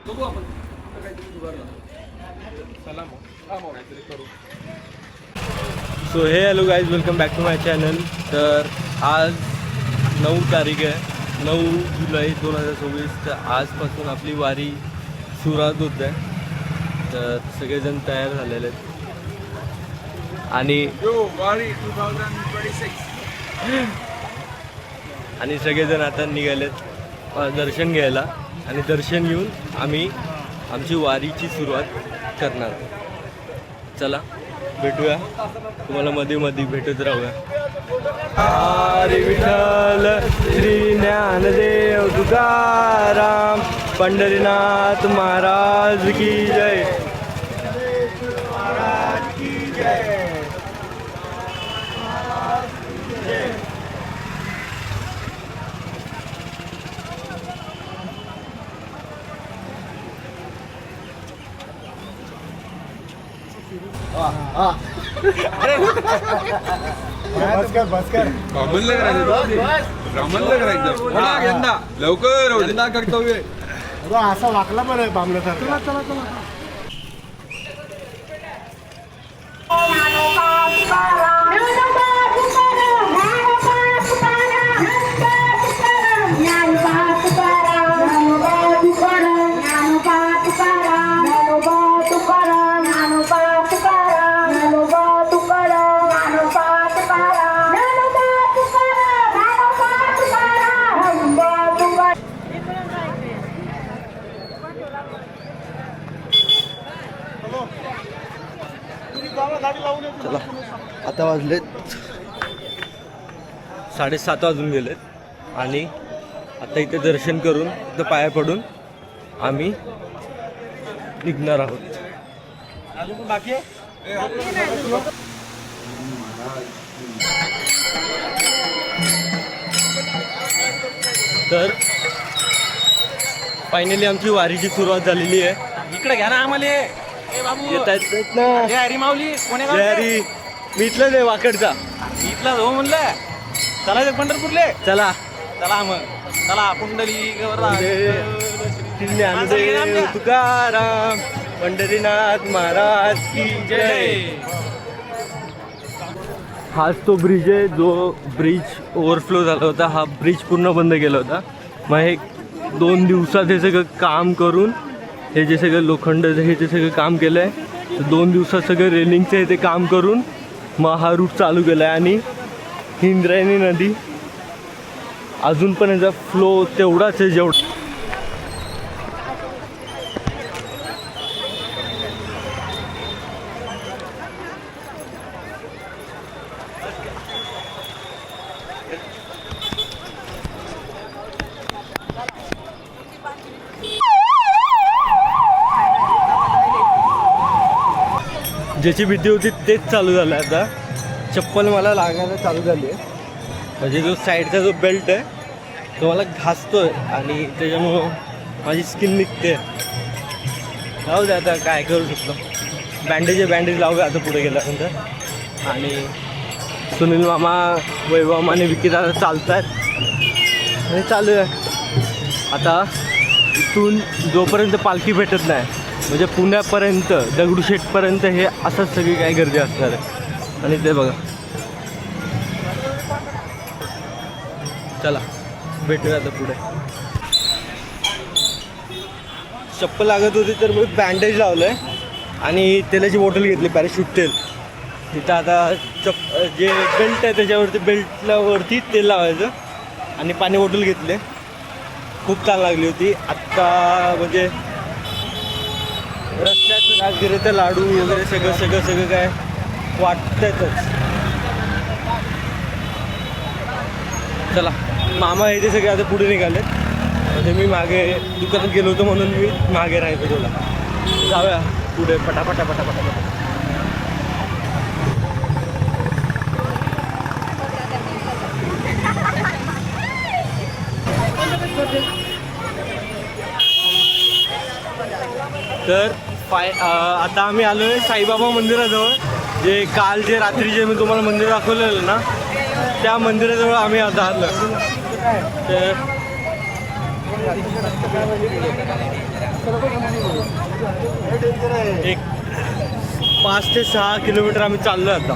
बघू आपण काहीतरी जुगाड करू. So hey hello guys, welcome back to my channel. तर आज 9 तारीख आहे, 9 जुलै 2024. तर आजपासून आपली वारी सुरुवात होत आहे. तर सगळेजण तयार झालेले आहेत आणि वारी 2026 आणि सगळेजण आता निघालेत दर्शन घ्यायला. आणि दर्शन घेऊन आम्ही आमची वारीची सुरुवात करणार. चला भेटूया, तुम्हाला मध्ये मध्ये भेटत राहूया. हरी विठ्ठल श्री ज्ञानदेव तुकाराम पंढरीनाथ महाराज की जय. महाराज की जय. लवकर यंदा कर्तव्य असा वाकला पण बांबल्यासारखा. चला आता वाजलेत 7:30 वाजून गेलेत आणि आता इथे दर्शन करून इथं पाया पडून आम्ही निघणार आहोत. बाकी तर फायनली आमची वारीची सुरुवात झालेली आहे. इकडे घ्या ना आम्हाला. येत आहेत ना. हरी माऊली कोणी हरी, मी इथलंच आहे वाकडचा. इथला हो म्हणलं. चला ते पंढरपूरले. चला चला मग चला. पुंडली ज्ञानदेव तुकाराम पंढरीनाथ महाराज की जय. हाच तो ब्रिज आहे जो ब्रिज ओव्हरफ्लो झाला होता. हा ब्रिज पूर्ण बंद केला होता. मग हे 2 दिवसात हे सगळं काम करून, हे जे सगळं लोखंड हे जे सगळं काम केलं आहे, 2 दिवसात सगळं रेलिंगचं हे ते काम करून मग हा रूट चालू केला आहे. आणि इंद्रायणी नदी अजून पण याचा फ्लो तेवढाच आहे जेवढा. ज्याची भीती होती तेच चालू झालं. आता चप्पल मला लागायला चालू झाली आहे. म्हणजे जो साईडचा जो बेल्ट आहे तो मला घासतोय आणि त्याच्यामुळं माझी स्किन निघते. लावू दे, आता काय करू शकतो. बँडेज लावूया आता पुढे गेल्यानंतर. आणि सुनील मामा, वैभव मामा आणि विकी दादा चालत आहेत आणि चालू आहे. आता इथून जोपर्यंत पालखी भेटत नाही, म्हणजे पुण्यापर्यंत दगडूशेठपर्यंत हे असंच सगळी काय गर्दी असणार आहे. आणि ते बघा, चला भेटूया आता पुढे. चप्पल लागत होती तर मी बँडेज लावलं आहे आणि तेलाची बॉटल घेतली, पॅराशूट तेल. तिथं आता जे बेल्ट आहे त्याच्यावरती, बेल्टवरती तेल लावायचं आणि पाणी बॉटल घेतले. खूप ताण लागली होती आत्ता. म्हणजे रस्त्यात राजगिरीचं लाडू वगैरे सगळं काय वाटतंच. चला, मामा हे ते सगळे आता पुढे निघालेत. म्हणजे मी मागे दुकानात गेलो होतो म्हणून मी मागे राहायचो. तुला जाऊया पुढे पटापटा. तर आता आम्ही आलो आहे साईबाबा मंदिराजवळ. जे काल जे रात्री जे मी तुम्हाला मंदिर दाखवलेलं ना, त्या मंदिराजवळ आम्ही आता आलो. तर एक 5 ते 6 किलोमीटर आम्ही चाललो आता.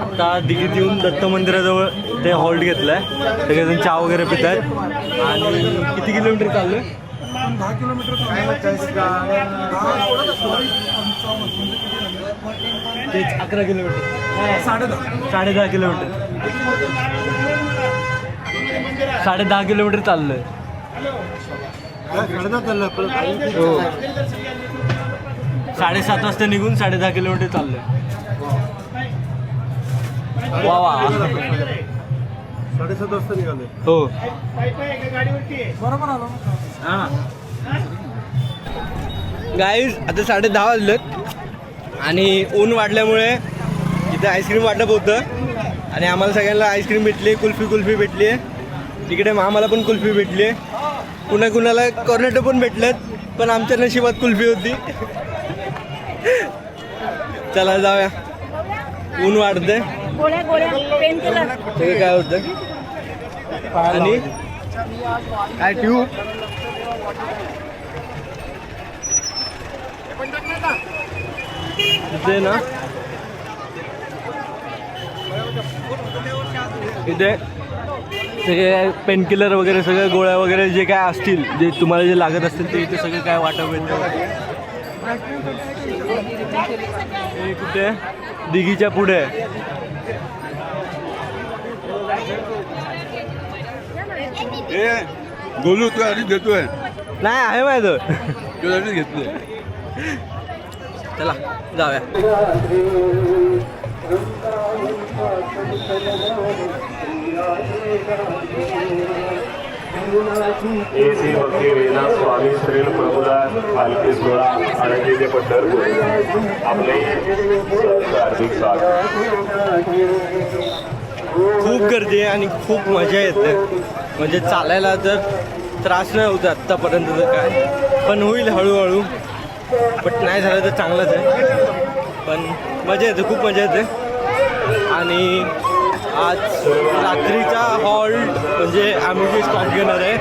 आता दिघीत येऊन दत्त मंदिराजवळ ते हॉल्ट घेतलाय. सगळेजण चहा वगैरे पित आहेत. आणि किती किलोमीटर चाललोय? 10 किलोमीटर तेच 11 किलोमीटर, 10.5 किलोमीटर, 10.5 किलोमीटर चाललोय. हो, 7:30 वाजता निघून 10.5 किलोमीटर चाललोय. वा वा. 7:30 वाजता निघाले. हो बरोबर आलो. गाईज आता 10:30 वाजलेत आणि ऊन वाढल्यामुळे इथे आईस्क्रीम वाटप होतं आणि आम्हाला सगळ्यांना आईस्क्रीम भेटली, कुल्फी भेटली आहे. तिकडे आम्हाला पण कुल्फी भेटली आहे. कुणाला कॉर्नेटो पण भेटलेत, पण आमच्या नशिबात कुल्फी होती. चला जाऊया, ऊन वाढते. ते काय होतं आणि काय ठेवू? इथे ना, इथे सगळे पेनकिलर वगैरे सगळे गोळ्या वगैरे जे काय असतील, जे तुम्हाला जे लागत असतील ते इथे सगळं काय वाटप येतं. हे कुठे? दिघीच्या पुढे. गोलू तू आधी देतोय, नाही आहे माझं. तू आधी घेतोय. चला जाऊया. एसी भक्ती वेदा स्वामी श्री प्रभुदास पालखी सोहळा आळंदी ते पंढरपूर आपले हार्दिक स्वागत. खूप गर्दी आहे आणि खूप मजा येते. म्हणजे चालायला तर त्रास नाही होत आत्तापर्यंत तर काय, पण होईल हळूहळू. बट नाही झालं तर चांगलंच आहे. पण मजा येते, खूप मजा येते. आणि आज रात्रीचा हॉल्ट म्हणजे आम्ही जे स्टॉप घेणार आहे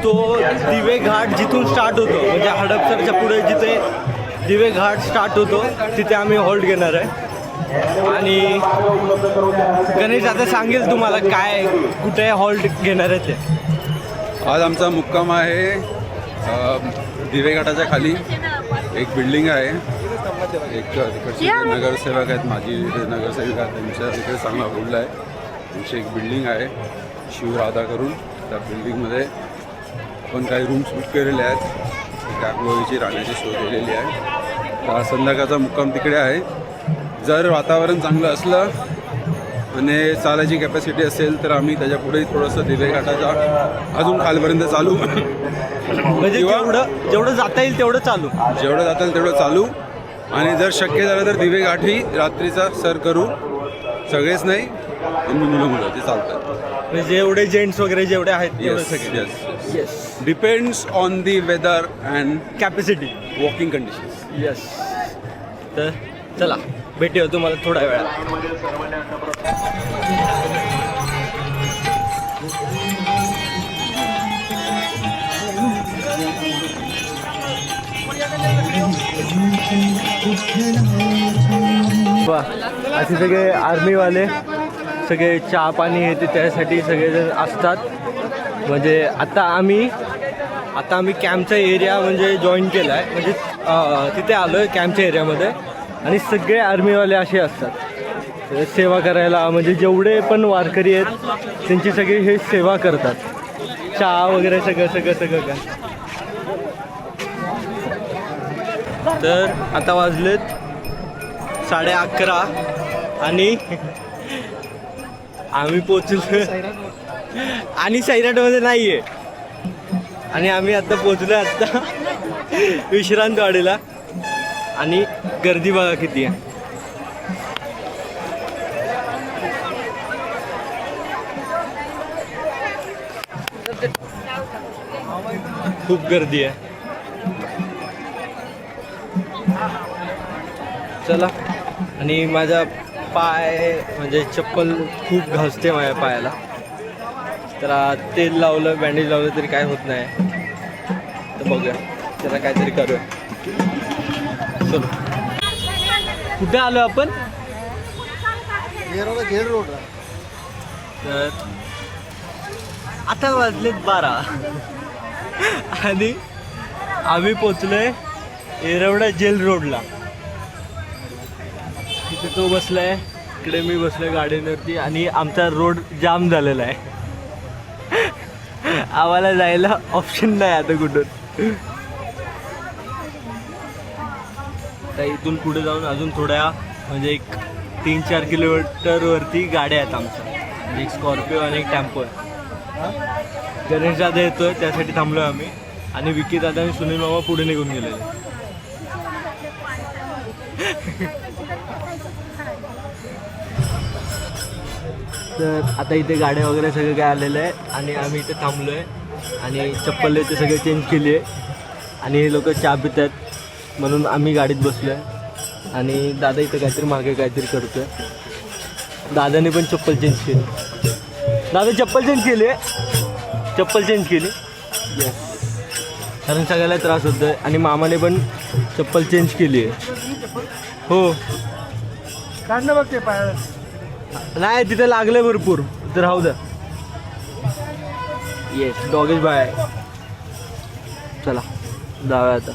तो दिवे घाट जिथून स्टार्ट होतो, म्हणजे हडपसरच्या पुढे जिथे दिवे घाट स्टार्ट होतो तिथे आम्ही हॉल्ट घेणार आहे. आणि गणेश आता सांगेल तुम्हाला काय कुठे हॉल्ट घेणार आहे ते. आज आमचा मुक्काम आहे दिवेघाटाच्या खाली. एक बिल्डिंग आहे, एक तिकडचे नगरसेवक आहेत, माजी नगरसेविका, त्यांच्या तिकडे चांगला होल्ड आहे. त्यांची एक बिल्डिंग आहे शिवराधा करून. त्या बिल्डिंगमध्ये आपण काही रूम्स बुक केलेले आहेत. गागोळीची राहण्याची सोय केलेली आहे. तर संध्याकाळचा मुक्काम तिकडे आहे. जर वातावरण चांगलं असलं आणि चालायची कॅपॅसिटी असेल तर आम्ही त्याच्या पुढे थोडंसं दिवेघाटाच्या अजून खालपर्यंत चालू, म्हणजे किंवा जेवढं जाता येईल तेवढं चालू, जेवढं जाता येईल तेवढं चालू. आणि जर शक्य झालं तर दिवेघाटही रात्रीचा सर करू. सगळेच नाही, मुलं ते चालतात. म्हणजे जेवढे जेंट्स वगैरे जेवढे आहेत तेवढे सगळे. Yes, depends on the weather and capacity, walking conditions. Yes. तर चला भेटूया तुम्हाला थोड्या वेळात. असे सगळे आर्मीवाले सगळे चहा पाणी हे ते त्यासाठी सगळेजण असतात. म्हणजे आता आम्ही कॅम्पचा एरिया म्हणजे जॉईन केला आहे, म्हणजे तिथे आलो आहे कॅम्पच्या एरियामध्ये. आणि सगळे आर्मीवाले असे असतात सेवा करायला. म्हणजे जेवढे पण वारकरी आहेत त्यांची सगळी हे सेवा करतात, चहा वगैरे सगळं काय. तर आता वाजलेत 11:30 आणि आम्ही पोचलो आणि सैराटमध्ये नाही आहे आणि आम्ही आता पोचलो आता विश्रांतवाडीला आणि गर्दी बघा किती आहे. खूप गर्दी आहे. चला आणि माझा पाय म्हणजे चप्पल खूप घासते माझ्या पायाला, तर तेल लावलं बँडेज लावलं तरी काय होत नाही. तर बघूया त्याला काहीतरी करूया. चलो कुठे आलो आपण? Jail road. तर आता वाजलेत 12 आणि आम्ही पोचलोय येरवडा जेल रोडला. तिथे तो बसलाय, इकडे मी बसलोय गाडीवरती आणि आमचा रोड जाम झालेला आहे. आम्हाला जायला ऑप्शन नाही आता कुठून. तर इथून पुढे जाऊन अजून थोड्या म्हणजे एक 3-4 किलोमीटरवरती गाड्या आहेत आमच्या, म्हणजे एक स्कॉर्पिओ आणि एक टेम्पो आहे. गणेश दादा येतोय त्यासाठी थांबलो आम्ही आणि विकी दादा आणि सुनील मामा पुढे निघून गेलेले. तर आता इथे गाड्या वगैरे सगळं काय आलेलं आहे आणि आम्ही इथे थांबलो आहे आणि चप्पल ते सगळे चेंज केली आहे आणि हे लोक चहा पित आहेत म्हणून आम्ही गाडीत बसलो आहे आणि दादा इथे काहीतरी मागे काहीतरी करतो आहे. दादाने पण चप्पल चेंज केली. दादा चप्पल चेंज केली आहे, चप्पल चेंज केली. येस, कारण सगळ्याला त्रास होतो आहे आणि मामाने पण चप्पल चेंज केली आहे. हो काढणं बघते पाय. नाही तिथे लागले भरपूर, तर राहू द्या. Yes Dogesh bye. चला जाऊया आता.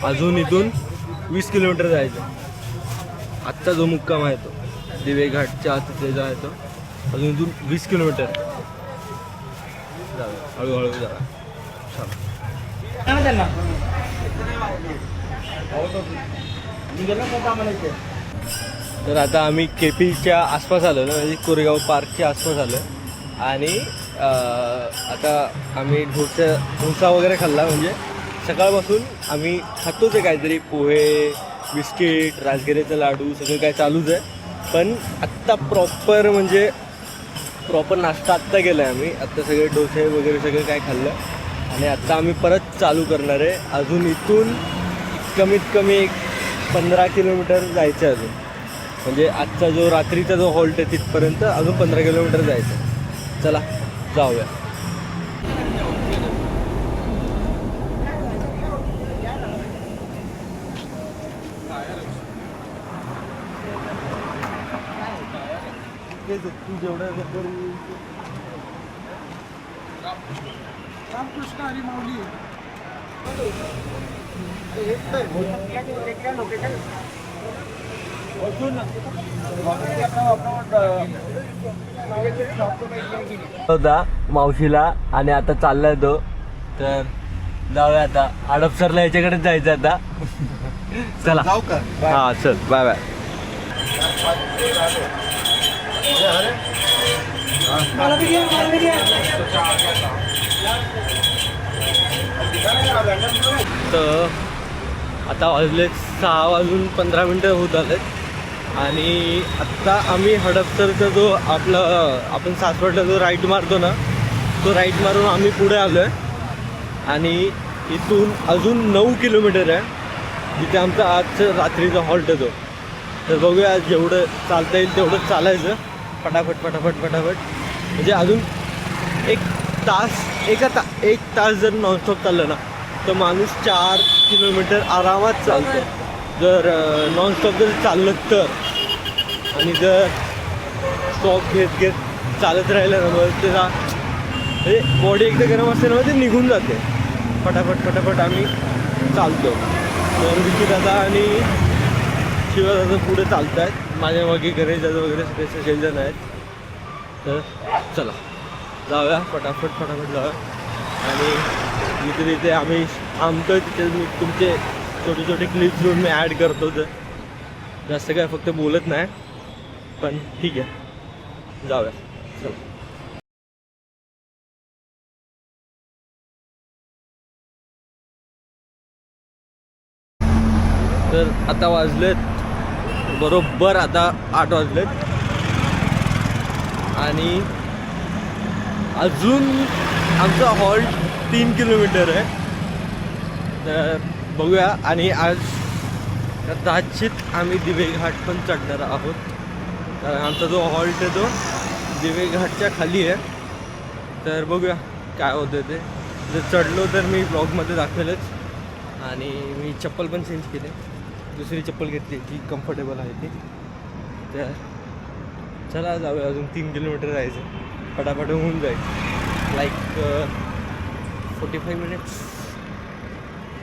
अजून इथून 20 किलोमीटर जायचं. आत्ता जो मुक्काम आहे तो दिवे घाटच्या तिथे जायचं. अजून इथून 20 किलोमीटर जाऊया, हळूहळू जाऊया. चला तर आता आम्ही केपीच्या आसपास आलो ना, म्हणजे कोरेगाव पार्कच्या आसपास आलो आणि आता आम्ही डोसा वगैरे खाल्ला. म्हणजे सकाळपासून आम्ही खातोच आहे काहीतरी, पोहे बिस्किट राजगिरीचा लाडू सगळं काय चालूच आहे. पण आत्ता प्रॉपर म्हणजे प्रॉपर नाश्ता आत्ता केला आहे आम्ही. आत्ता सगळे डोसे वगैरे सगळं काय खाल्लं आणि आत्ता आम्ही परत चालू करणार आहे. अजून इथून कमीत कमी एक 15 किलोमीटर जायचं आहे अजून. म्हणजे आजचा जो रात्रीचा जो हॉल्ट आहे तिथपर्यंत अजून 15 किलोमीटर जायचं. चला जाऊया. तू जेवढं रामकृष्ण हरी माऊली. होता मावशीला आणि आता चाललाय तो. तर जाऊया आता हडपसरला याच्याकडेच जायचं आता. चला जाऊ का? हां चल बाय बाय. तर आता वाजले 6:15 होत आलेत आणि आत्ता आम्ही हडपसरचा जो आपण सासवडला जो राईट मारतो ना, तो राईट मारून आम्ही पुढे आलो आहे आणि इथून अजून 9 किलोमीटर आहे जिथे आमचा आजचं रात्रीचा हॉल्ट येतो. तर बघूया जेवढं चालता येईल तेवढं चालायचं फटाफट फटाफट फटाफट. म्हणजे अजून एक तास जर नॉनस्टॉप चाललं ना तर माणूस 4 किलोमीटर आरामात चालतो जर नॉनस्टॉप जर चाललं तर. आणि जर स्टॉप घेत चालत राहिलं ना मग त्याला म्हणजे बॉडी एकदा गरम असते ना मग ते निघून जाते. फटाफट फटाफट आम्ही चालतो. तर विकी दादा आणि शिवदादा पुढे चालत आहेत, माझ्या मागे गणेश दादा वगैरे सगळे जण आहेत. तर चला जाऊया फटाफट फटाफट जाऊया. आणि जिथे तिथे आम्ही थांबतो तिथे मी तुमचे छोटे छोटे क्लिप्स घेऊन मी ॲड करतो. तर जास्त काय फक्त बोलत नाही, पण ठीक आहे जाऊया चला. तर आता वाजलेत बरोबर, आता 8 वाजलेत आणि अजून आमचा हॉल्ट 3 किलोमीटर आहे. तर बघूया. आणि आज कदाचित आम्ही दिवे घाट पण चढणार आहोत, कारण आमचा जो हॉल्ट आहे तो दिवे घाटच्या खाली आहे. तर बघूया काय होतं ते. जर चढलो तर मी ब्लॉगमध्ये दाखवेलच. आणि मी चप्पल पण चेंज केली, दुसरी चप्पल घेतली जी कम्फर्टेबल आहे ती. तर चला जाऊया. अजून 3 किलोमीटर राहायचं, फटाफट होऊन जाईल. लाईक 45 मिनिट्स,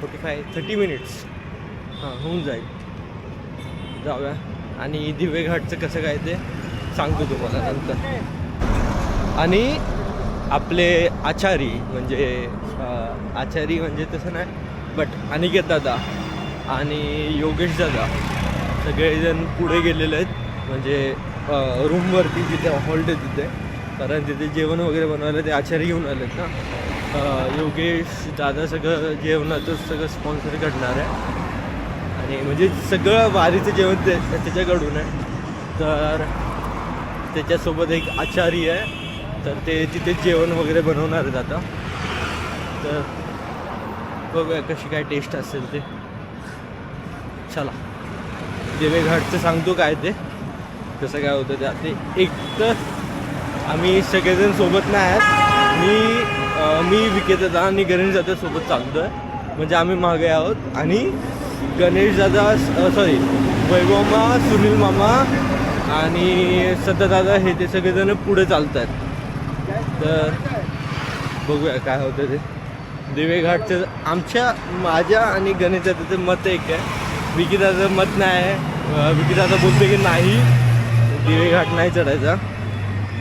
30 मिनिट्स हां होऊन जाईल. जाऊया. आणि दिवे घाटचं कसं काय ते सांगतो तुम्हाला नंतर. आणि आपले आचारी म्हणजे तसं नाही, बट अनिकेत दादा आणि योगेश दादा सगळेजण पुढे गेलेले आहेत, म्हणजे रूमवरती जिथे हॉल्ट आहे तिथे. कारण तिथे जेवण वगैरे बनवायला ते आचारी घेऊन आलेत ना. योगेश दादा सगळं जेवणाचं सगळं स्पॉन्सर करणार आहे. आणि म्हणजे सगळं वारीचं जेवण त्याच्याकडून आहे. तर त्याच्यासोबत एक आचारी आहे, तर ते तिथे जेवण वगैरे बनवणार आहेत आता. तर बघूया कशी काय टेस्ट असेल ते. चला दिवे घाटचं सांगतो काय ते कसं काय होतं ते. एक तर आम्ही सगळेजण सोबत नाही आहेत. मी विकेत दादा आणि गणेश दादा सोबत चालतो आहे, म्हणजे आम्ही मागे आहोत. आणि गणेश दादा वैभव मामा, सुनील मामा आणि सदा दादा हे ते सगळेजण पुढे चालत आहेत. तर बघूया काय होतं ते. दिवे घाटचं माझ्या आणि गणेश दादाचं मत एक आहे, विकी दादाचं मत नाही आहे. विकी दादा बोलते की नाही दिवे घाट नाही चढायचा,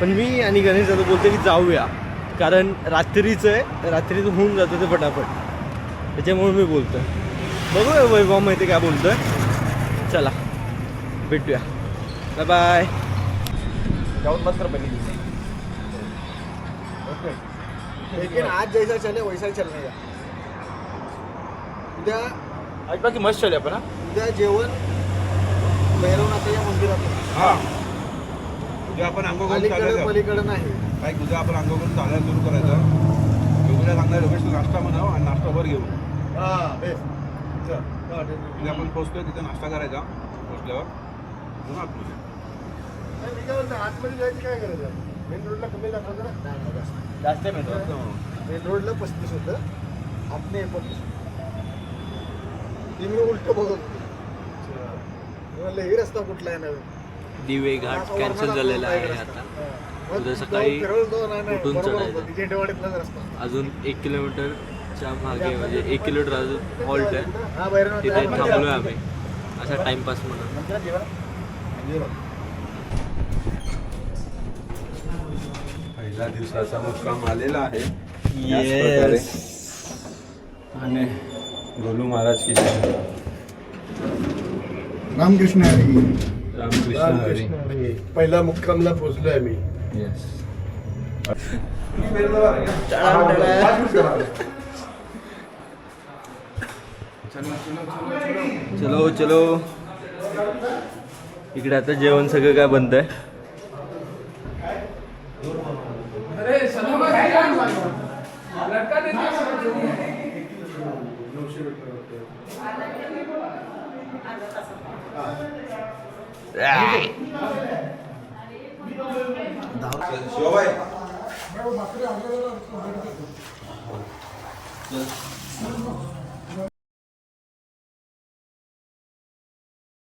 पण मी आणि गणेश दादा बोलते की जाऊया, कारण रात्रीचं आहे, रात्रीचं होऊन जातं ते फटाफट. त्याच्यामुळे मी बोलतो आहे. बघूया वैभव माहिती काय बोलतो आहे. चला भेटूया, बाय बाय. जाऊन मत कर बनी. लेकिन आज जैसा चले वैसा ही चलने का. उद्या आज बाकी मस्त चले आपण. उद्या जेवण भैरवनाथच्या मंदिरात. हां उद्या आपण अंघोळ करून चालायचं, पलीकडे नाही काय उद्या आपण अंघोळ करून चालायला सुरू करायचं. योगीला सांगणार योगेश नाश्ता म्हणाव आणि नाश्ता वर घेऊ. हां बेस्ट. उद्या आपण पोहोचतोय तिथे नाश्ता करायचा. पोहोचल्यावर पुन्हा आतमध्ये जायची काय गरज आहे. मेन रोडला कमी दाखवतो ना. जास्त मेन रोडला 35 होतं, आपले 35. मी उलट बघत हे रस्ता कुठला आहे नवीन. दिवे घाट कॅन्सल झालेला आहे आता. उद्या सकाळी उठून चढायचं. अजून 1 किलोमीटरच्या मागे, म्हणजे 1 किलोमीटर अजून हॉल्ट आहे, तिथे थांबलोय आम्ही असा टाइमपास म्हणून. पहिल्या दिवसाचा मुक्काम आलेला आहे. येस. आणि गोलू महाराज की जय. रामकृष्ण हरी. रामकृष्ण हरी. पहिला मुक्कामला पोहोचलोय आम्ही. येस. चलो चलो. इकडे आता जेवण सगळं काय बनतंय. शिवाबाई